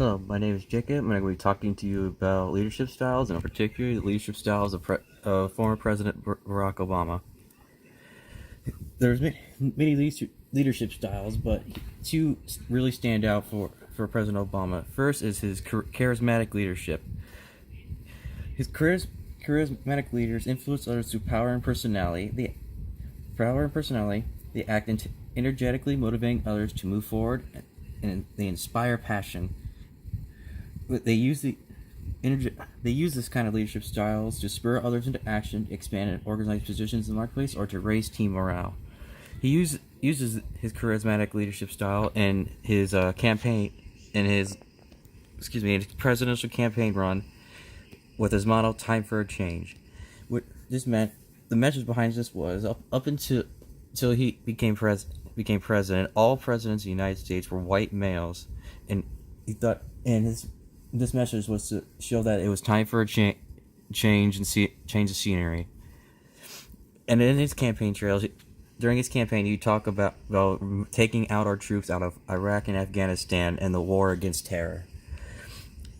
Hello, my name is Jacob, and I'm going to be talking to you about leadership styles, and in particular, the leadership styles of former President Barack Obama. There's many leadership styles, but two really stand out for President Obama. First is his charismatic leadership. His charismatic leaders influence others through power and personality. They act energetically, motivating others to move forward, and they inspire passion. They use this kind of leadership styles to spur others into action, expand and organize positions in the marketplace, or to raise team morale. He uses his charismatic leadership style in his his presidential campaign run with his motto "Time for a Change." What this meant, the message behind this was up until he became president, all presidents of the United States were white males, and he thought, this message was to show that it was time for a change and change the scenery. And in his campaign trails, during his campaign, he talked about taking out our troops out of Iraq and Afghanistan and the war against terror.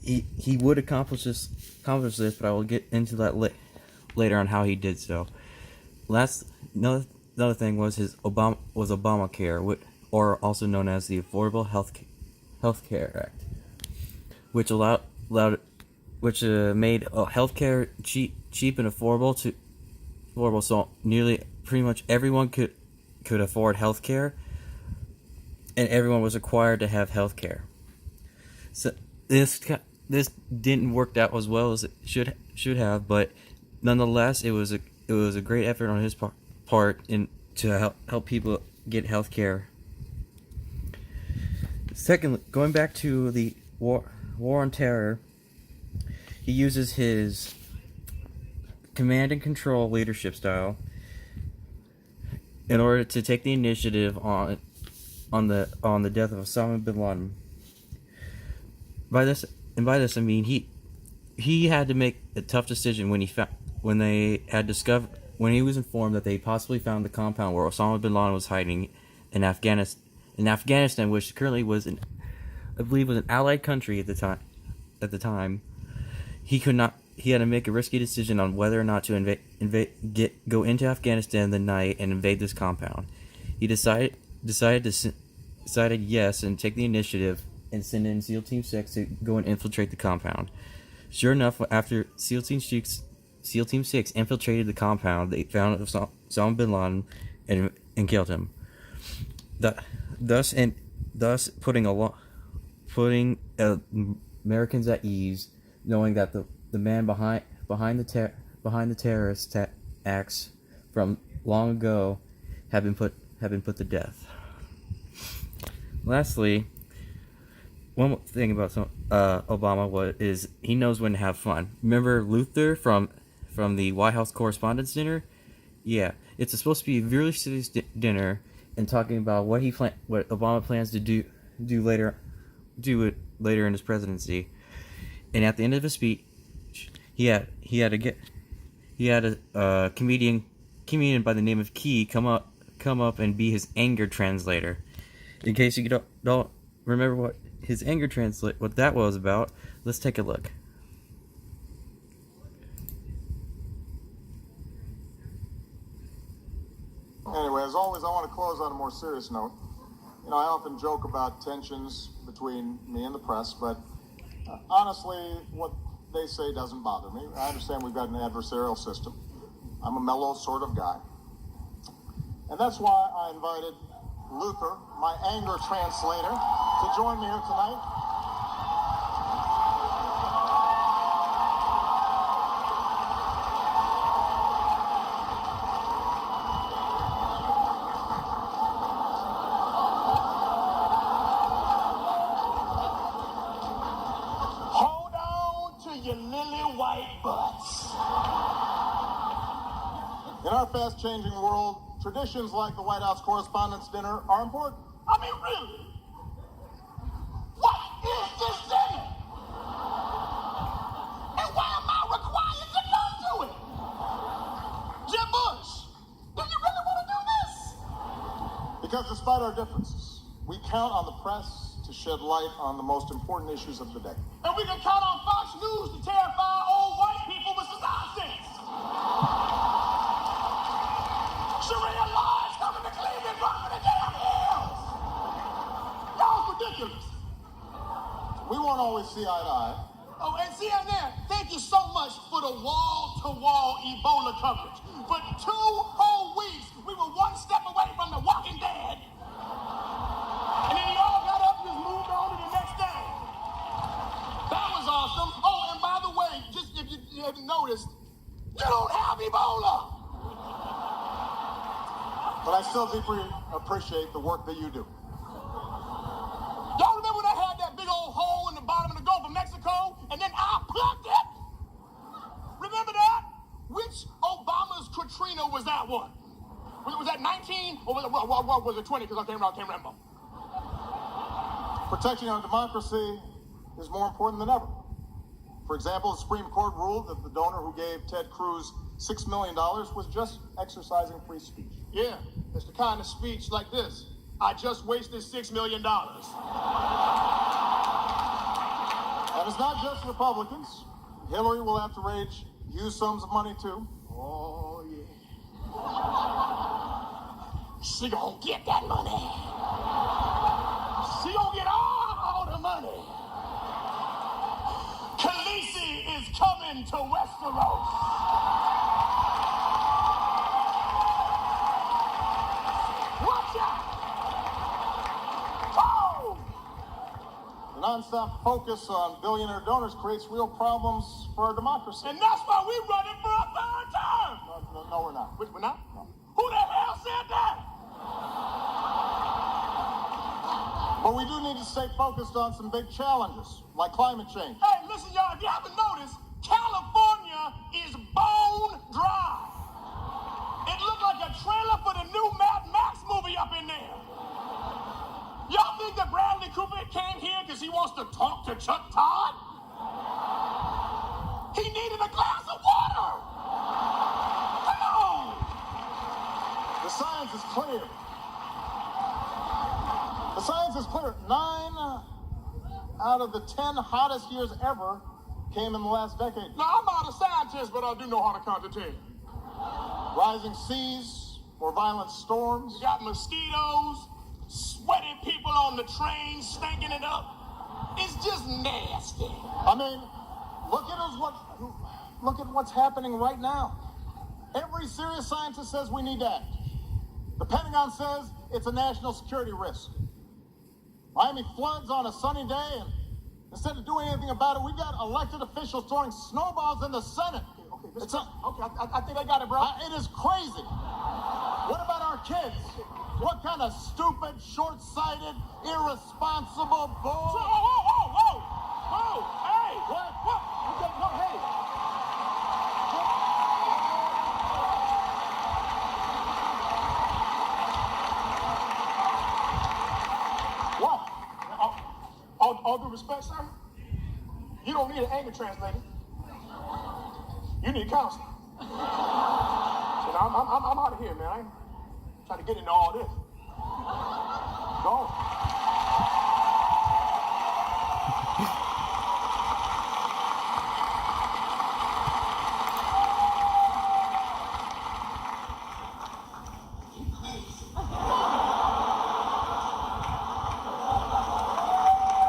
He would accomplish this, but I will get into that later on how he did so. Another thing was Obamacare, or also known as the Affordable Health Care Act, which made healthcare cheap and affordable, so nearly pretty much everyone could afford healthcare, and everyone was required to have healthcare. So this didn't work out as well as it should have, but nonetheless, it was a great effort on his part to help people get healthcare. Secondly, going back to the war on terror, he uses his command and control leadership style in order to take the initiative on the death of Osama bin Laden. By this I mean he had to make a tough decision when he was informed that they possibly found the compound where Osama bin Laden was hiding in Afghanistan, which currently was I believe was an allied country at the time. He had to make a risky decision on whether or not to go into Afghanistan the night and invade this compound. He decided yes and take the initiative and send in SEAL Team 6 to go and infiltrate the compound. Sure enough, after SEAL Team 6 infiltrated the compound, they found Osama bin Laden and killed him. Thus putting Americans at ease, knowing that the man behind the terrorist acts from long ago have been put to death. Lastly, one thing about Obama is he knows when to have fun. Remember Luther from the White House Correspondents' Dinner? Yeah, it's supposed to be a really serious dinner, and talking about what Obama plans to do later in his presidency. And at the end of his speech, he had a comedian by the name of Key come up and be his anger translator. In case you don't remember what his anger what that was about, let's take a look. Anyway, as always, I want to close on a more serious note. I often joke about tensions between me and the press, but honestly, what they say doesn't bother me. I understand we've got an adversarial system. I'm a mellow sort of guy. And that's why I invited Luther, my anger translator, to join me here tonight. Your lily white butts. In our fast-changing world, traditions like the White House Correspondents' Dinner are important. I mean, really. What is this dinner? And why am I required to go to it? Jeb Bush, do you really want to do this? Because despite our differences, we count on the press to to shed light on the most important issues of the day. And we can count on Fox News to terrify old white people with some nonsense. Sharia law is coming to Cleveland, run for the damn hills. Y'all's ridiculous. We won't always see eye to eye. Oh, and CNN, thank you so much for the wall-to-wall Ebola coverage. For 2 whole weeks, we were one step away from the Walking Dead. And then y'all got up and just moved on to the next thing. That was awesome. Oh, and by the way, just if you haven't noticed, you don't have Ebola. But I still deeply appreciate the work that you do. Y'all remember when I had that big old hole in the bottom of the Gulf of Mexico, and then I plugged it? Remember that? Which Obama's Katrina was that one? Was that 19 or was it 20? Because I can't remember. Protecting our democracy is more important than ever. For example, the Supreme Court ruled that the donor who gave Ted Cruz $6 million was just exercising free speech. Yeah, it's the kind of speech like this. I just wasted $6 million. And it's not just Republicans. Hillary will have to raise huge sums of money too. Oh, yeah. She gonna get that money. She gonna get all the money. Khaleesi is coming to Westeros. Watch out! Oh! The nonstop focus on billionaire donors creates real problems for our democracy. And that's why we running for a 3rd term. No, we're not. We're not? No. Who the hell said that? But we do need to stay focused on some big challenges, like climate change. Hey, listen, y'all, if you haven't noticed, California is bone dry. It looked like a trailer for the new Mad Max movie up in there. Y'all think that Bradley Cooper came here because he wants to talk to Chuck Todd? He needed a glass of water. Come on. The science is clear. The science is clear. 9 out of the 10 hottest years ever came in the last decade. Now, I'm not a scientist, but I do know how to count to 10. Rising seas, more violent storms. You got mosquitoes, sweaty people on the train, stinking it up. It's just nasty. I mean, look at what's happening right now. Every serious scientist says we need to act. The Pentagon says it's a national security risk. Miami floods on a sunny day, and instead of doing anything about it, we've got elected officials throwing snowballs in the Senate. I think I got it, bro. It is crazy. What about our kids? What kind of stupid, short-sighted, irresponsible bull? Whoa! Hey! What? Okay, no, hey! What? All due respect, sir, you don't need an anger translator. You need counseling. So now I'm out of here, man. I ain't trying to get into all this. Go on.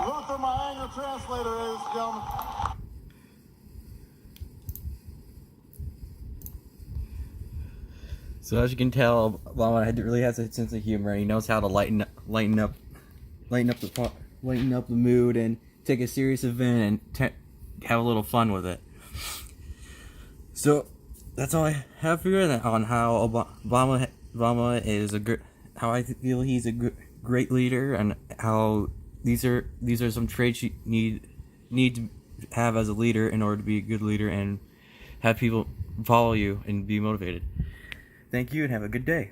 Luther, my anger translator, ladies and gentlemen. So as you can tell, Obama really has a sense of humor. He knows how to lighten up the mood and take a serious event and have a little fun with it. So that's all I have for you on how Obama is how I feel he's a great leader, and how these are some traits you need to have as a leader in order to be a good leader and have people follow you and be motivated. Thank you and have a good day.